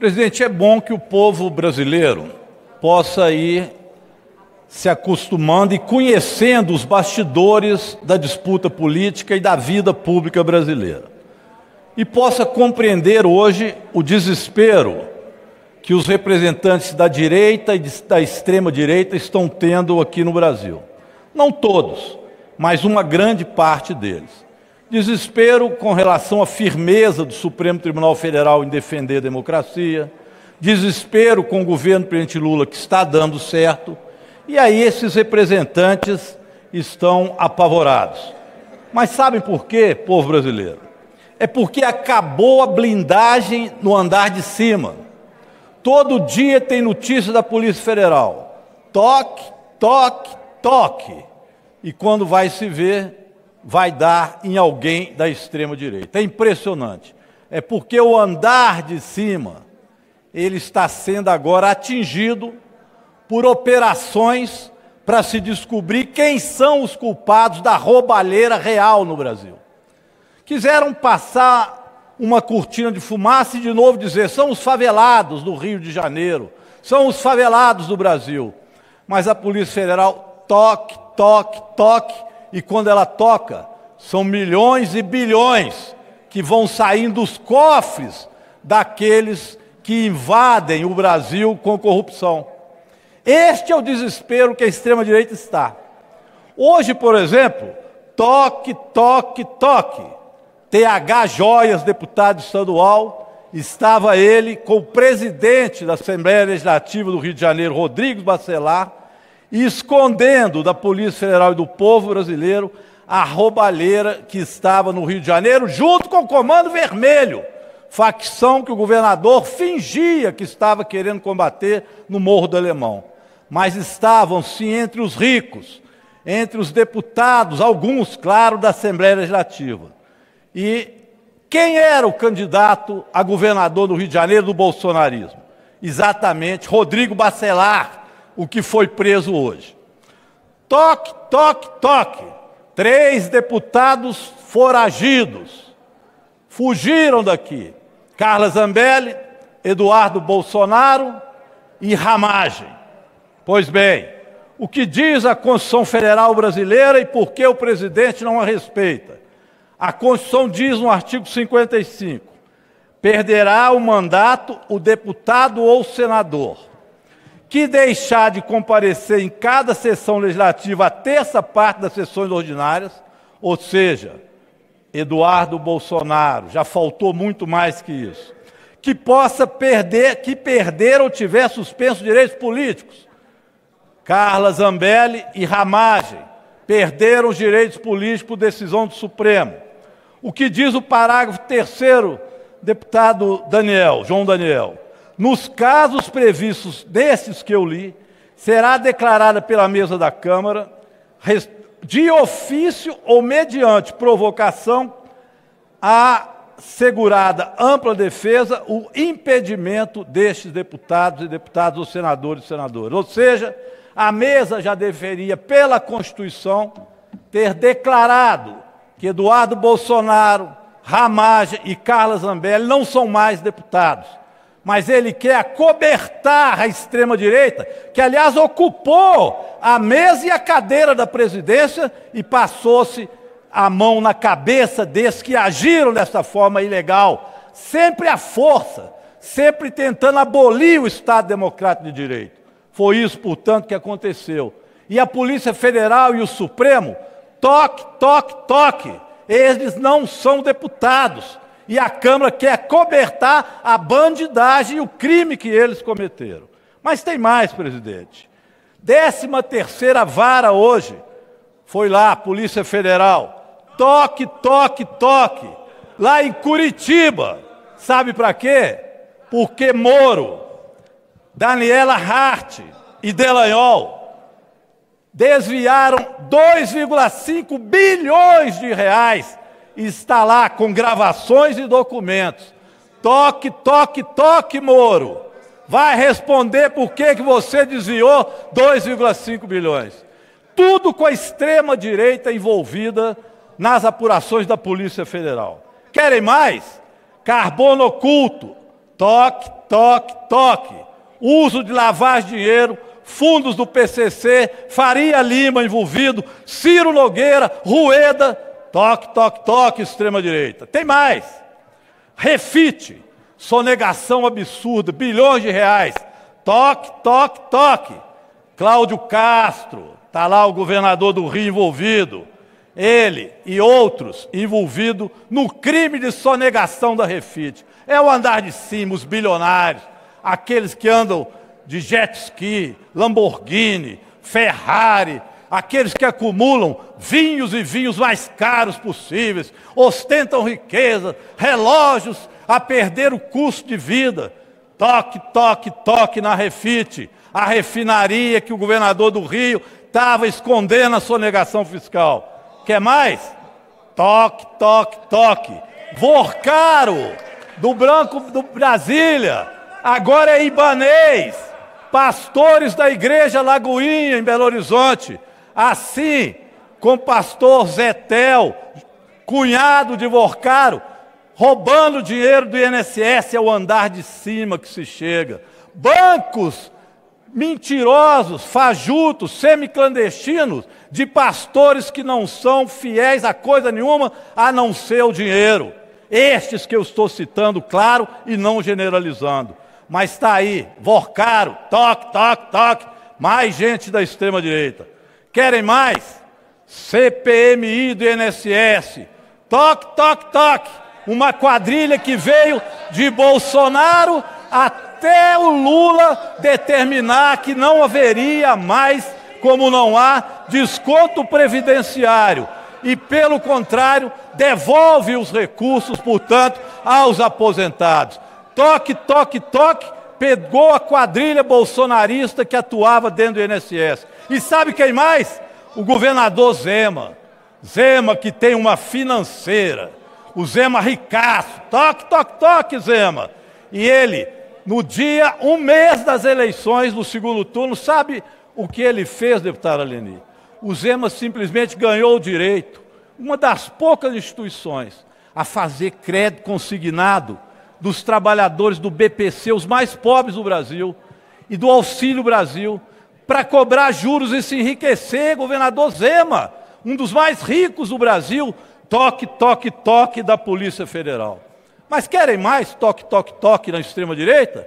Presidente, é bom que o povo brasileiro possa ir se acostumando e conhecendo os bastidores da disputa política e da vida pública brasileira. E possa compreender hoje o desespero que os representantes da direita e da extrema-direita estão tendo aqui no Brasil. Não todos, mas uma grande parte deles. Desespero com relação à firmeza do Supremo Tribunal Federal em defender a democracia, desespero com o governo do presidente Lula que está dando certo, e aí esses representantes estão apavorados. Mas sabem por quê, povo brasileiro? É porque acabou a blindagem no andar de cima. Todo dia tem notícia da Polícia Federal. Toque, toque, toque. E quando vai se ver, vai dar em alguém da extrema-direita. É impressionante. É porque o andar de cima, ele está sendo agora atingido por operações para se descobrir quem são os culpados da roubalheira real no Brasil. Quiseram passar uma cortina de fumaça e de novo dizer, são os favelados do Rio de Janeiro, são os favelados do Brasil. Mas a Polícia Federal toque, toque, toque, e quando ela toca, são milhões e bilhões que vão saindo dos cofres daqueles que invadem o Brasil com corrupção. Este é o desespero que a extrema-direita está. Hoje, por exemplo, toque, toque, toque. TH Joias, deputado estadual, estava ele com o presidente da Assembleia Legislativa do Rio de Janeiro, Rodrigo Bacelar, escondendo da Polícia Federal e do povo brasileiro a roubalheira que estava no Rio de Janeiro, junto com o Comando Vermelho, facção que o governador fingia que estava querendo combater no Morro do Alemão. Mas estavam, sim, entre os ricos, entre os deputados, alguns, claro, da Assembleia Legislativa. E quem era o candidato a governador do Rio de Janeiro do bolsonarismo? Exatamente, Rodrigo Bacelar, o que foi preso hoje. Toque, toque, toque. 3 deputados foragidos fugiram daqui. Carla Zambelli, Eduardo Bolsonaro e Ramagem. Pois bem, o que diz a Constituição Federal brasileira e por que o presidente não a respeita? A Constituição diz no artigo 55, perderá o mandato o deputado ou senador que deixar de comparecer em cada sessão legislativa a terça parte das sessões ordinárias, ou seja, Eduardo Bolsonaro, já faltou muito mais que isso, que possa perder ou tiver suspenso direitos políticos. Carla Zambelli e Ramagem perderam os direitos políticos por decisão do Supremo. O que diz o parágrafo 3º, deputado João Daniel? Nos casos previstos desses que eu li, será declarada pela mesa da Câmara, de ofício ou mediante provocação, assegurada ampla defesa, o impedimento destes deputados e deputadas ou senadores e senadoras. Ou seja, a mesa já deveria, pela Constituição, ter declarado que Eduardo Bolsonaro, Ramagem e Carla Zambelli não são mais deputados. Mas ele quer acobertar a extrema-direita, que, aliás, ocupou a mesa e a cadeira da presidência e passou-se a mão na cabeça desses que agiram dessa forma ilegal, sempre à força, sempre tentando abolir o Estado Democrático de Direito. Foi isso, portanto, que aconteceu. E a Polícia Federal e o Supremo, toque, toque, toque, eles não são deputados. E a Câmara quer acobertar a bandidagem e o crime que eles cometeram. Mas tem mais, presidente. 13ª vara hoje foi lá, a Polícia Federal. Toque, toque, toque. Lá em Curitiba. Sabe para quê? Porque Moro, Daniela Hart e Delanhol desviaram 2,5 bilhões de reais. Está lá com gravações e documentos. Toque, toque, toque, Moro. Vai responder por que você desviou 2,5 bilhões. Tudo com a extrema-direita envolvida nas apurações da Polícia Federal. Querem mais? Carbono oculto. Toque, toque, toque. Uso de lavagem de dinheiro, fundos do PCC, Faria Lima envolvido, Ciro Nogueira, Rueda, toque, toque, toque, extrema-direita. Tem mais. Refite, sonegação absurda, bilhões de reais. Toque, toque, toque. Cláudio Castro, está lá o governador do Rio envolvido. Ele e outros envolvidos no crime de sonegação da Refite. É o andar de cima, os bilionários, aqueles que andam de jet ski, Lamborghini, Ferrari, aqueles que acumulam vinhos e vinhos mais caros possíveis, ostentam riqueza, relógios a perder o custo de vida. Toque, toque, toque na Refite, a refinaria que o governador do Rio estava escondendo a sonegação fiscal. Quer mais? Toque, toque, toque. Vorcaro, do Branco do Brasília, agora é ibanês. Pastores da Igreja Lagoinha, em Belo Horizonte, assim com o pastor Zetel, cunhado de Vorcaro, roubando dinheiro do INSS, é o andar de cima que se chega. Bancos mentirosos, fajutos, semiclandestinos, de pastores que não são fiéis a coisa nenhuma, a não ser o dinheiro. Estes que eu estou citando, claro, e não generalizando. Mas está aí, Vorcaro, toque, toque, toque, mais gente da extrema-direita. Querem mais? CPMI do INSS, toque, toque, toque. Uma quadrilha que veio de Bolsonaro até o Lula determinar que não haveria mais, como não há, desconto previdenciário. E, pelo contrário, devolve os recursos, portanto, aos aposentados. Toque, toque, toque, pegou a quadrilha bolsonarista que atuava dentro do INSS. E sabe quem mais? O governador Zema. Zema, que tem uma financeira. O Zema ricaço. Toque, toque, toque, Zema. E ele, no dia, um mês das eleições, no segundo turno, sabe o que ele fez, deputado Aleni? O Zema simplesmente ganhou o direito, uma das poucas instituições, a fazer crédito consignado dos trabalhadores do BPC, os mais pobres do Brasil, e do Auxílio Brasil, para cobrar juros e se enriquecer. Governador Zema, um dos mais ricos do Brasil, toque, toque, toque da Polícia Federal. Mas querem mais toque, toque, toque na extrema-direita?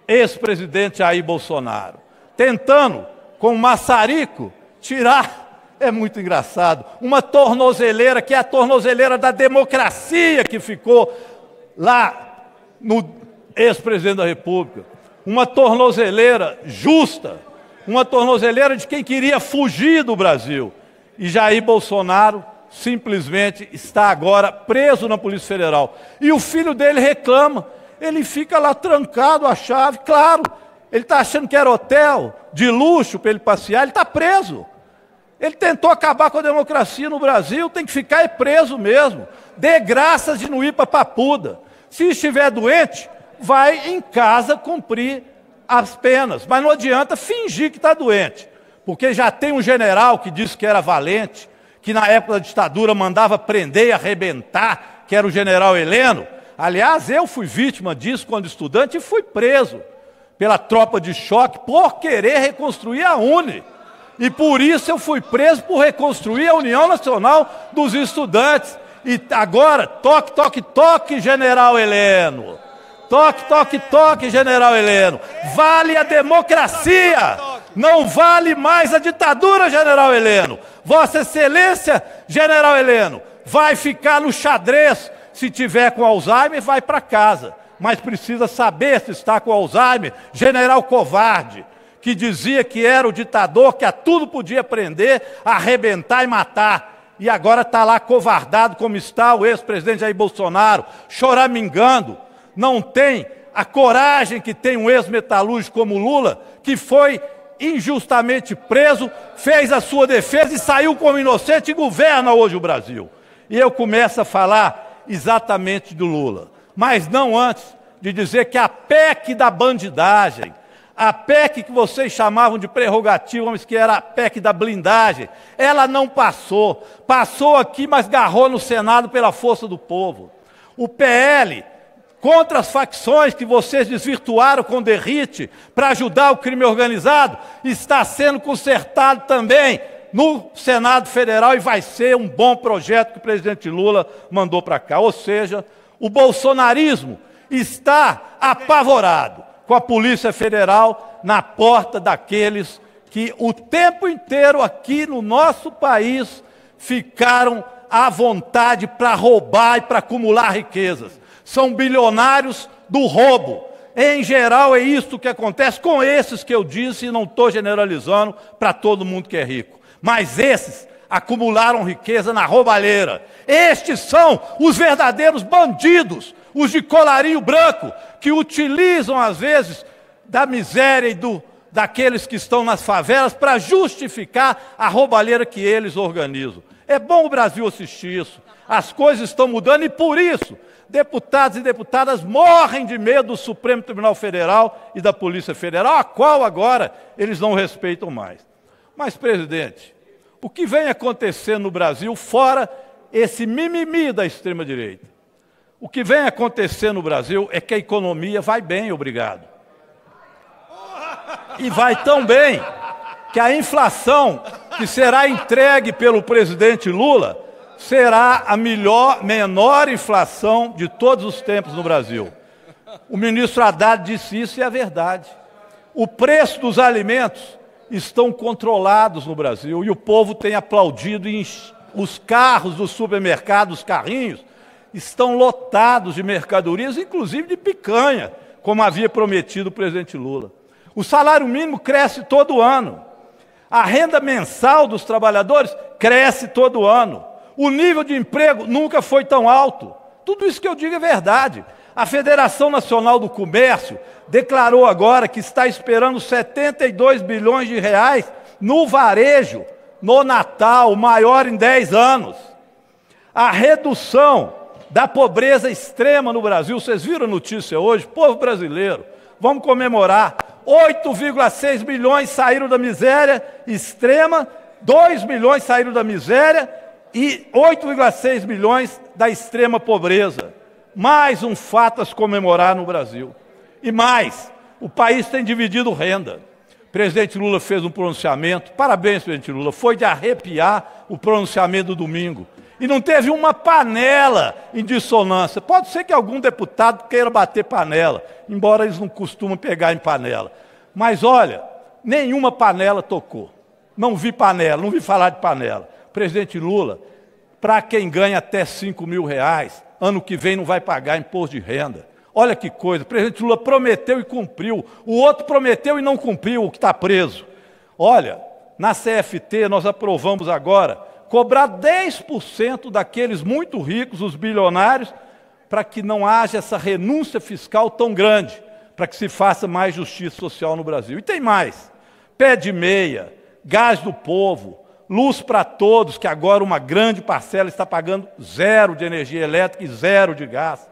Ex-presidente Jair Bolsonaro, tentando, com o maçarico, tirar, é muito engraçado, uma tornozeleira, que é a tornozeleira da democracia que ficou lá no ex-presidente da República. Uma tornozeleira justa, uma tornozeleira de quem queria fugir do Brasil. E Jair Bolsonaro simplesmente está agora preso na Polícia Federal. E o filho dele reclama, ele fica lá trancado a chave, claro, ele está achando que era hotel de luxo para ele passear, ele está preso. Ele tentou acabar com a democracia no Brasil, tem que ficar preso mesmo. Dê graças de não ir para Papuda. Se estiver doente, vai em casa cumprir as penas. Mas não adianta fingir que está doente, porque já tem um general que disse que era valente, que na época da ditadura mandava prender e arrebentar, que era o general Heleno. Aliás, eu fui vítima disso quando estudante e fui preso pela tropa de choque por querer reconstruir a UNE. E por isso eu fui preso por reconstruir a União Nacional dos Estudantes. E agora, toque, toque, toque, general Heleno. Toque, toque, toque, general Heleno. Vale a democracia, não vale mais a ditadura, general Heleno. Vossa Excelência, general Heleno, vai ficar no xadrez. Se tiver com Alzheimer, vai para casa. Mas precisa saber se está com Alzheimer. General covarde, que dizia que era o ditador, que a tudo podia prender, arrebentar e matar. E agora está lá covardado como está o ex-presidente Jair Bolsonaro, choramingando. Não tem a coragem que tem um ex-metalúrgico como Lula, que foi injustamente preso, fez a sua defesa e saiu como inocente e governa hoje o Brasil. E eu começo a falar exatamente do Lula, mas não antes de dizer que a PEC da bandidagem, a PEC que vocês chamavam de prerrogativa, mas que era a PEC da blindagem, ela não passou. Passou aqui, mas garrou no Senado pela força do povo. O PL, contra as facções que vocês desvirtuaram com derrite para ajudar o crime organizado, está sendo consertado também no Senado Federal e vai ser um bom projeto que o presidente Lula mandou para cá. Ou seja, o bolsonarismo está apavorado com a Polícia Federal na porta daqueles que o tempo inteiro aqui no nosso país ficaram à vontade para roubar e para acumular riquezas. São bilionários do roubo. Em geral, é isso que acontece com esses que eu disse, e não estou generalizando para todo mundo que é rico. Mas esses acumularam riqueza na roubalheira. Estes são os verdadeiros bandidos, os de colarinho branco, que utilizam, às vezes, da miséria e daqueles que estão nas favelas para justificar a roubalheira que eles organizam. É bom o Brasil assistir isso. As coisas estão mudando e, por isso, deputados e deputadas morrem de medo do Supremo Tribunal Federal e da Polícia Federal, a qual agora eles não respeitam mais. Mas, presidente, o que vem acontecendo no Brasil, fora esse mimimi da extrema-direita, o que vem acontecendo no Brasil é que a economia vai bem, obrigado. E vai tão bem que a inflação que será entregue pelo presidente Lula será a menor inflação de todos os tempos no Brasil. O ministro Haddad disse isso e é verdade. O preço dos alimentos estão controlados no Brasil e o povo tem aplaudido e os carros dos supermercados, os carrinhos, estão lotados de mercadorias, inclusive de picanha, como havia prometido o presidente Lula. O salário mínimo cresce todo ano. A renda mensal dos trabalhadores cresce todo ano. O nível de emprego nunca foi tão alto. Tudo isso que eu digo é verdade. A Federação Nacional do Comércio declarou agora que está esperando 72 bilhões de reais no varejo, no Natal, o maior em 10 anos. A redução da pobreza extrema no Brasil, vocês viram a notícia hoje? Povo brasileiro, vamos comemorar. 8,6 milhões saíram da miséria extrema, 2 milhões saíram da miséria e 8,6 milhões da extrema pobreza. Mais um fato a se comemorar no Brasil. E mais, o país tem dividido renda. O presidente Lula fez um pronunciamento, parabéns, presidente Lula, foi de arrepiar o pronunciamento do domingo. E não teve uma panela em dissonância. Pode ser que algum deputado queira bater panela, embora eles não costumam pegar em panela. Mas, olha, nenhuma panela tocou. Não vi panela, não vi falar de panela. Presidente Lula, para quem ganha até 5 mil reais, ano que vem não vai pagar imposto de renda. Olha que coisa, o presidente Lula prometeu e cumpriu. O outro prometeu e não cumpriu, o que está preso. Olha, na CFT nós aprovamos agora cobrar 10% daqueles muito ricos, os bilionários, para que não haja essa renúncia fiscal tão grande, para que se faça mais justiça social no Brasil. E tem mais, pé de meia, gás do povo, luz para todos, que agora uma grande parcela está pagando 0 de energia elétrica e 0 de gás.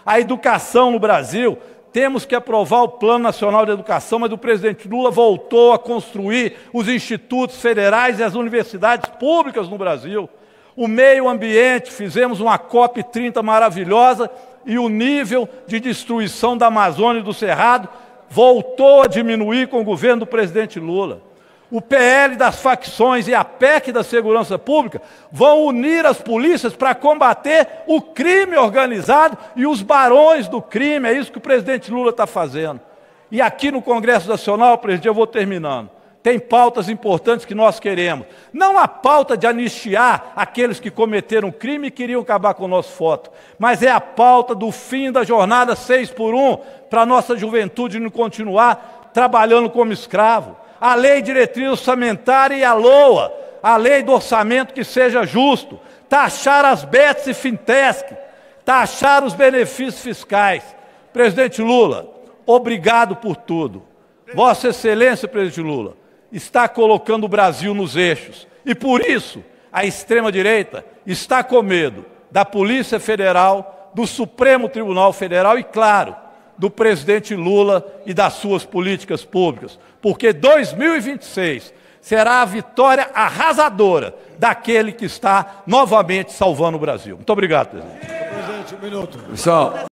A educação no Brasil, temos que aprovar o Plano Nacional de Educação, mas o presidente Lula voltou a construir os institutos federais e as universidades públicas no Brasil. O meio ambiente, fizemos uma COP30 maravilhosa e o nível de destruição da Amazônia e do Cerrado voltou a diminuir com o governo do presidente Lula. O PL das facções e a PEC da segurança pública vão unir as polícias para combater o crime organizado e os barões do crime. É isso que o presidente Lula está fazendo. E aqui no Congresso Nacional, presidente, eu vou terminando, tem pautas importantes que nós queremos. Não a pauta de anistiar aqueles que cometeram crime e queriam acabar com o nosso voto, mas é a pauta do fim da jornada 6x1 para a nossa juventude não continuar trabalhando como escravo. A lei de diretriz orçamentária e a LOA, a lei do orçamento que seja justo, taxar as bets e fintech, taxar os benefícios fiscais. Presidente Lula, obrigado por tudo. Vossa Excelência, presidente Lula, está colocando o Brasil nos eixos. E por isso, a extrema-direita está com medo da Polícia Federal, do Supremo Tribunal Federal e, claro, do presidente Lula e das suas políticas públicas, porque 2026 será a vitória arrasadora daquele que está novamente salvando o Brasil. Muito obrigado, presidente. Presidente, um minuto. Pessoal.